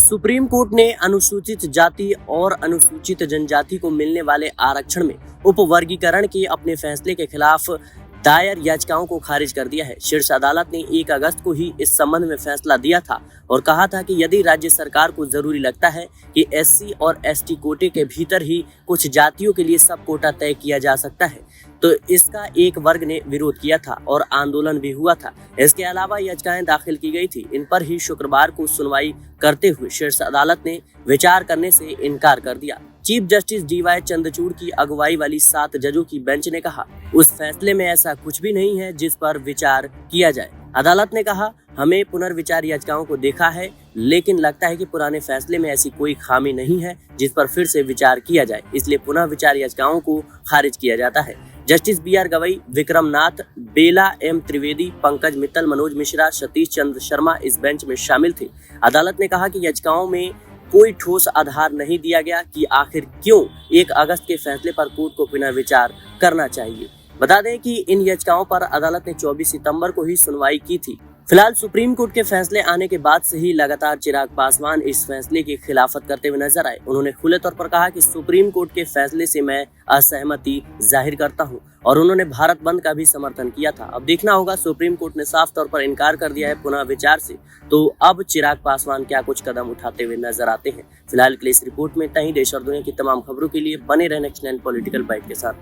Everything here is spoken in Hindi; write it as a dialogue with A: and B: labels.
A: सुप्रीम कोर्ट ने अनुसूचित जाति और अनुसूचित जनजाति को मिलने वाले आरक्षण में उपवर्गीकरण के अपने फैसले के खिलाफ दायर याचिकाओं को खारिज कर दिया है। शीर्ष अदालत ने 1 अगस्त को ही इस संबंध में फैसला दिया था और कहा था कि यदि राज्य सरकार को जरूरी लगता है कि एससी और एसटी कोटे के भीतर ही कुछ जातियों के लिए सब कोटा तय किया जा सकता है तो इसका एक वर्ग ने विरोध किया था और आंदोलन भी हुआ था। इसके अलावा याचिकाएं दाखिल की गई थी। इन पर ही शुक्रवार को सुनवाई करते हुए शीर्ष अदालत ने विचार करने से इनकार कर दिया। चीफ जस्टिस DY चंद्रचूड़ की अगुवाई वाली 7 जजों की बेंच ने कहा, उस फैसले में ऐसा कुछ भी नहीं है जिस पर विचार किया जाए। अदालत ने कहा, हमें पुनर्विचार याचिकाओं को देखा है, लेकिन लगता है कि पुराने फैसले में ऐसी कोई खामी नहीं है जिस पर फिर से विचार किया जाए, इसलिए पुनः विचार याचिकाओं को खारिज किया जाता है। जस्टिस BR गवई, विक्रम नाथ, बेला M त्रिवेदी, पंकज मित्तल, मनोज मिश्रा, सतीश चंद्र शर्मा इस बेंच में शामिल थे। अदालत ने कहा कि याचिकाओं में कोई ठोस आधार नहीं दिया गया कि आखिर क्यों 1 अगस्त के फैसले पर कोर्ट को पुनः विचार करना चाहिए। बता दें कि इन याचिकाओं पर अदालत ने 24 सितंबर को ही सुनवाई की थी। फिलहाल सुप्रीम कोर्ट के फैसले आने के बाद से ही लगातार चिराग पासवान इस फैसले की खिलाफत करते हुए नजर आए। उन्होंने खुले तौर पर कहा कि सुप्रीम कोर्ट के फैसले से मैं असहमति जाहिर करता हूं और उन्होंने भारत बंद का भी समर्थन किया था। अब देखना होगा, सुप्रीम कोर्ट ने साफ तौर पर इनकार कर दिया है पुनः विचार से, तो अब चिराग पासवान क्या कुछ कदम उठाते हुए नजर आते हैं। फिलहाल के लिए इस रिपोर्ट में इतना ही। देश और दुनिया की तमाम खबरों के लिए बने रहने नेक्स्ट 9 पॉलिटिकल बाइट के साथ।